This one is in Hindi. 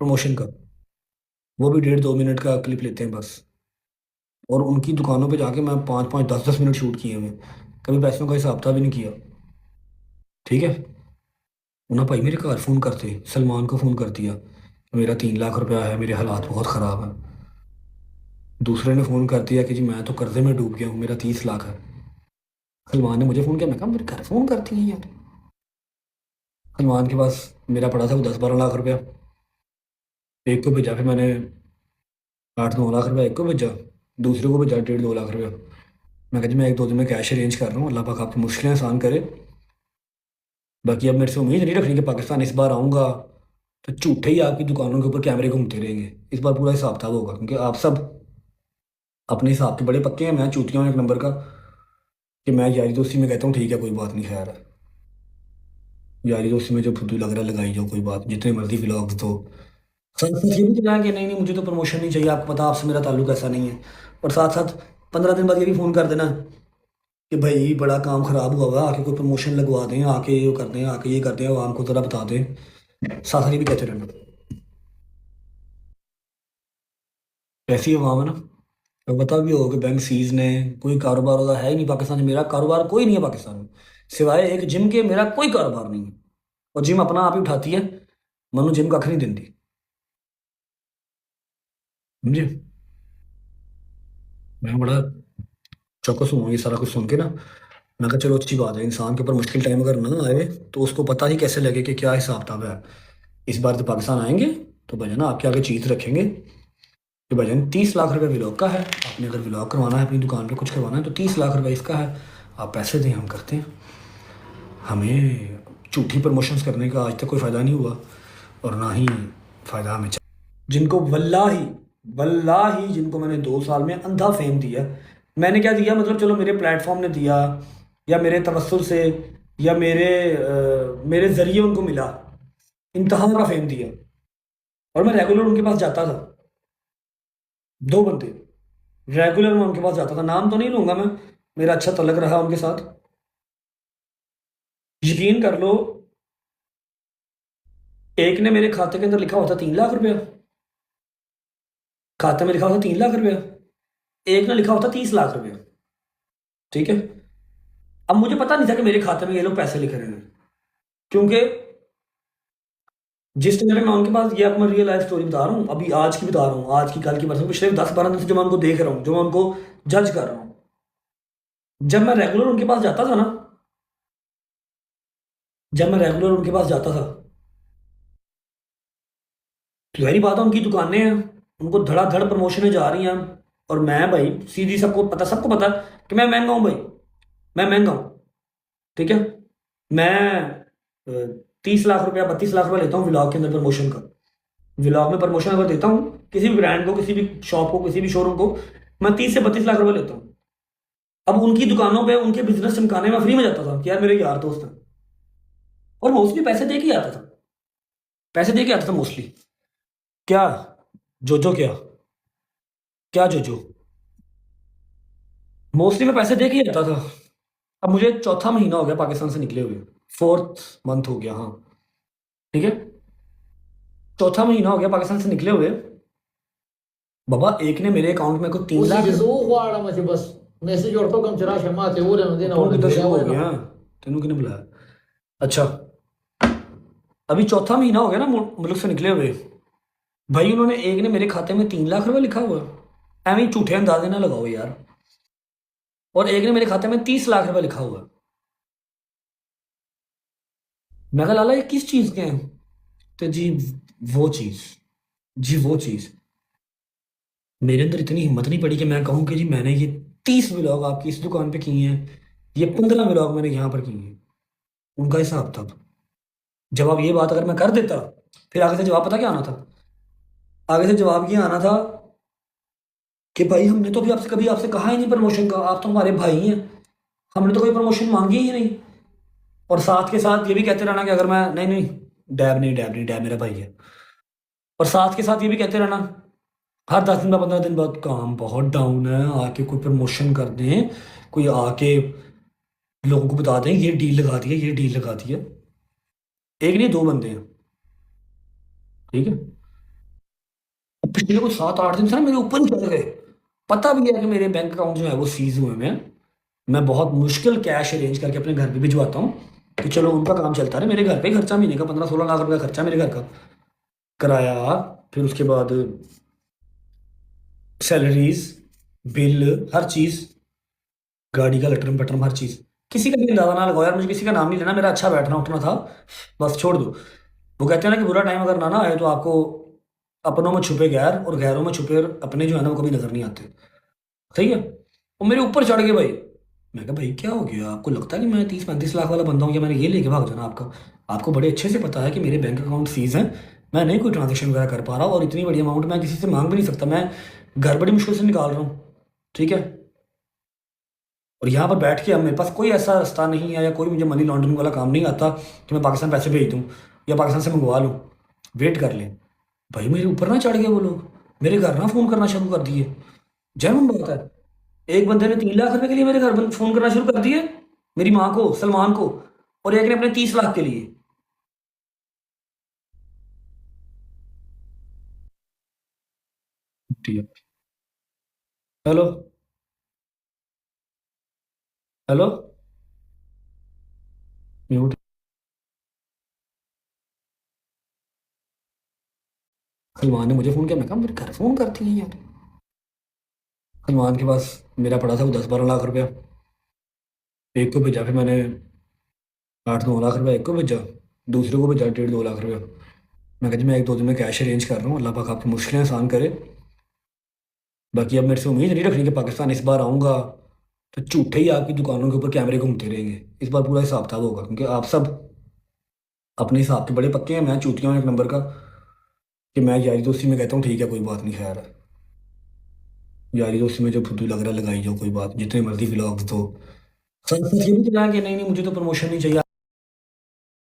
प्रमोशन का। वो भी 1.5-2 मिनट का क्लिप लेते हैं बस। और उनकी दुकानों पे जाके मैं 5-5 10-10 मिनट शूट किए हुए। कभी पैसों का हिसाब था भी नहीं किया। ठीक है। उन्हें भाई मेरे घर फ़ोन करते, सलमान को फ़ोन कर दिया, मेरा 3 लाख रुपया है, मेरे हालात बहुत ख़राब हैं। दूसरे ने फ़ोन कर दिया कि जी मैं तो कर्जे में डूब गया हूँ, मेरा 30 लाख है। सलमान ने मुझे फ़ोन किया, मैं कहा मेरे घर फ़ोन करती है यार। सलमान के पास मेरा पड़ा था वो 10-12 लाख रुपया। एक को भेजा, फिर मैंने 8-9 लाख रुपया एक को भेजा, दूसरे को भेजा 1.5-2 लाख रुपया। मैं कहा जी मैं 1-2 दिन में कैश अरेंज कर रहा हूँ, अल्लाह पाक आपकी मुश्किलें आसान करे। बाकी अब मेरे से उम्मीद नहीं रखनी कि पाकिस्तान इस बार आऊँगा तो झूठे ही आपकी दुकानों के ऊपर कैमरे घूमते रहेंगे। इस बार पूरा हिसाब था होगा, क्योंकि आप सब अपने हिसाब के बड़े पक्के हैं। मैं चूतिया हूँ एक नंबर का, कि मैं यारी दोस्ती में कहता हूँ ठीक है कोई बात नहीं, खैर है। यारी दोस्ती में जो फुद्दू लग रहा है लगाई जाओ, कोई बात, जितने मर्जी व्लॉग्स तो साथ साथ ये भी कहना कि नहीं नहीं मुझे तो प्रमोशन नहीं चाहिए, आपको पता आपसे मेरा ताल्लुक ऐसा नहीं है। और साथ साथ 15 दिन बाद ये भी फ़ोन कर देना कि भाई बड़ा काम खराब हुआ हुआ, आके कोई प्रमोशन लगवा दें, आके ये कर दें, आके ये कर दें, आवाम को ज़रा बता दें। साथ साथ ये भी कहते रहना। ऐसी आवाम है ना। तो पता भी होगा कि बैंक सीज ने, कोई कारोबार होगा है ही नहीं पाकिस्तान में, मेरा कारोबार कोई नहीं है पाकिस्तान में सिवाय एक जिम के, मेरा कोई कारोबार नहीं है। और जिम अपना आप ही उठाती है, मनु जिम कख नहीं देती। समझे। मैं बड़ा चौकस हुआ ये सारा कुछ सुन के ना। मैं कहा चलो अच्छी बात है, इंसान के ऊपर मुश्किल टाइम अगर ना आए तो उसको पता ही कैसे लगे कि क्या हिसाब किताब है। इस बार तो पाकिस्तान आएंगे तो भजन आपके आगे चीज रखेंगे कि भजन 30 लाख रुपए व्लॉग का है, आपने अगर व्लॉग करवाना है अपनी दुकान पे कुछ करवाना है तो 30 लाख रुपए इसका है, आप पैसे दें हम करते हैं। हमें झूठी प्रमोशंस करने का आज तक कोई फ़ायदा नहीं हुआ, और ना ही फ़ायदा हमें चाहिए। जिनको वल्लाही वल्लाही जिनको मैंने 2 साल में अंधा फेम दिया। मैंने क्या दिया, मतलब चलो मेरे प्लेटफॉर्म ने दिया, या मेरे तवस्सुल से, या मेरे ज़रिए उनको मिला, इंतहा का फेम दिया। और मैं रेगुलर उनके पास जाता था। 2 बंदे रेगुलर मैं उनके पास जाता था, नाम तो नहीं लूंगा मैं, मेरा अच्छा तलक रहा उनके साथ। यकीन कर लो, एक ने मेरे खाते के अंदर लिखा हुआ था 3 लाख रुपया, खाते में लिखा हुआ था 3 लाख रुपया। एक ने लिखा हुआ था 30 लाख रुपया। ठीक है। अब मुझे पता नहीं था कि मेरे खाते में ये लोग पैसे लिख रहे हैं, क्योंकि जिस टाइम मैं उनके पास, ये अब मैं रियल लाइफ स्टोरी बता रहा हूँ, अभी आज की बता रहा हूँ, आज की कल की परसों पिछले 10-12 दिन से जो मैं उनको देख रहा हूँ, जो मैं उनको जज कर रहा हूँ। जब मैं रेगुलर उनके पास जाता था ना, जब मैं रेगुलर उनके पास जाता था तो वही बात है, उनकी दुकानें हैं, उनको धड़ाधड़ प्रमोशनें जा रही हैं। और मैं भाई सीधी, सबको पता कि मैं महंगा हूँ भाई, मैं महंगा हूँ। ठीक है। मैं 30 लाख रुपया 32 लाख रुपया लेता हूँ व्लॉग के अंदर प्रमोशन का। व्लॉग में प्रमोशन अगर देता हूँ किसी भी ब्रांड को, किसी भी शॉप को, किसी भी शोरूम को, मैं 30 से 32 लाख रुपया लेता हूँ। अब उनकी दुकानों पे उनके बिजनेस चमकाने में फ्री में जाता था कि यार मेरे यार दोस्त हैं। और मोस्टली पैसे दे के आता था, पैसे दे के आता था मोस्टली। क्या जोजो, क्या क्या जोजो, मोस्टली मैं पैसे दे के ही आता था। अब मुझे चौथा महीना हो गया पाकिस्तान से निकले हुए, 4th मंथ हो गया, हाँ। ठीक है। चौथा महीना हो गया पाकिस्तान से निकले हुए। बाबा एक ने मेरे अकाउंट में को 3 lakh. Usijisugu mas bas message orto kam chara shama te ure no dina तू wala कितना dura शुरू हो wala गया, तेनू किने बुलाया। अच्छा, अभी चौथा महीना हो गया ना मुल्क से निकले हुए। भाई उन्होंने, एक ने मेरे खाते में 3 लाख रुपए लिखा हुआ है, एवं ही झूठे अंदाजे ना लगाओ यार। और एक ने मेरे खाते में 30 लाख रुपए लिखा हुआ है। मैं कहा लाला ये किस चीज के हैं। तो जी वो चीज, जी वो चीज। मेरे अंदर इतनी हिम्मत नहीं पड़ी कि मैं कहूँ कि जी मैंने ये 30 व्लॉग आपकी इस दुकान पे किए हैं, ये 15 व्लॉग मैंने यहाँ पर किए हैं। उनका हिसाब था। जवाब ये बात अगर मैं कर देता, फिर आगे से जवाब पता क्या आना था। आगे से जवाब ये आना था कि भाई हमने तो अभी आपसे कभी आपसे कहा ही नहीं प्रमोशन का, आप तो हमारे भाई हैं, हमने तो कोई प्रमोशन मांगी ही नहीं। और साथ के साथ ये भी कहते रहना कि अगर मैं, नहीं नहीं डैब नहीं, डैब नहीं, डैब मेरा भाई है। और साथ के साथ ये भी कहते रहना हर 10 दिन बाद 15 दिन बाद, काम बहुत डाउन है, आके कोई प्रमोशन कर दें, कोई आके लोगों को बता दें ये डील लगा दी है, ये डील लगा दी है। एक नहीं 2 बंदे हैं। ठीक है। पिछले कोई 7-8 दिन से ना मेरे ऊपर ही चढ़ गए। पता भी है कि मेरे बैंक अकाउंट जो है वो सीज हुए हैं। मैं बहुत मुश्किल कैश अरेंज करके अपने घर पे भिजवाता हूँ कि चलो उनका काम चलता रहे। मेरे घर पे ही खर्चा महीने का 15-16 लाख रुपया खर्चा मेरे घर का, किराया, फिर उसके बाद सैलरीज, बिल, हर चीज, गाड़ी का लटरम पटरम, हर चीज। किसी का भी अंदाजा ना लगाओ यार, मुझे किसी का नाम नहीं लेना, मेरा अच्छा बैठना उठना था, बस छोड़ दो। वो कहते हैं ना कि बुरा टाइम अगर ना ना आए तो आपको अपनों में छुपे गैर और गैरों में छुपे अपने जो है ना वो कभी नजर नहीं आते। सही है। वो मेरे ऊपर चढ़ गए भाई। मैं कहा भाई क्या हो गया, आपको लगता है कि मैं 30-35 लाख वाला बंदा हूँ या मैंने ये लेके भाग जाना आपका? आपको बड़े अच्छे से पता है कि मेरे बैंक अकाउंट सीज हैं, मैं नहीं कोई ट्रांजेक्शन वगैरह कर पा रहा और इतनी बड़ी अमाउंट मैं किसी से मांग भी नहीं सकता, मैं घर बड़ी मुश्किल से निकाल रहा हूँ। ठीक है। और यहाँ पर बैठ के अब मेरे पास कोई ऐसा रास्ता नहीं है या कोई मुझे मनी लॉन्ड्रिंग वाला काम नहीं आता कि मैं पाकिस्तान पैसे भेज दूँ या पाकिस्तान से मंगवा लूँ, वेट कर लें। भाई मेरे ऊपर ना चढ़ गए वो लोग, मेरे घर ना फ़ोन करना शुरू कर दिए। जैन बात है, एक बंदे ने 3 लाख रुपए के लिए मेरे घर फोन करना शुरू कर दिए, मेरी माँ को, सलमान को, और एक ने अपने 30 लाख के लिए। ठीक है। हेलो। हेलो। म्यूट। सलमान ने मुझे फोन किया, मैं कहा मेरे घर फोन करती है यार। सलमान के पास मेरा पड़ा था वो 10-12 लाख रुपया, एक को भेजा, फिर मैंने 8-9 लाख रुपया एक को भेजा, दूसरे को भेजा 1.5-2 लाख रुपया। मैं कहा जी मैं 1-2 दिन में कैश अरेंज कर रहा हूँ, अल्लाह पाक आपकी मुश्किलें आसान करे। बाकी अब मेरे से उम्मीद नहीं रखनी कि पाकिस्तान इस बार आऊँगा तो झूठे ही आपकी दुकानों के ऊपर कैमरे घूमते रहेंगे। इस बार पूरा हिसाब किताब होगा, क्योंकि आप सब अपने हिसाब के बड़े पक्के हैं, मैं चूतिया हूँ एक नंबर का, कि मैं यारी दोस्ती में कहता हूँ ठीक है कोई बात नहीं, खैर है। यारी दोस्ती में जो फुद्दू लग रहा है लगाई जाओ, कोई बात, जितने मर्जी व्लॉग्स दो। सच सच ये भी कहना कि नहीं नहीं मुझे तो प्रमोशन नहीं चाहिए।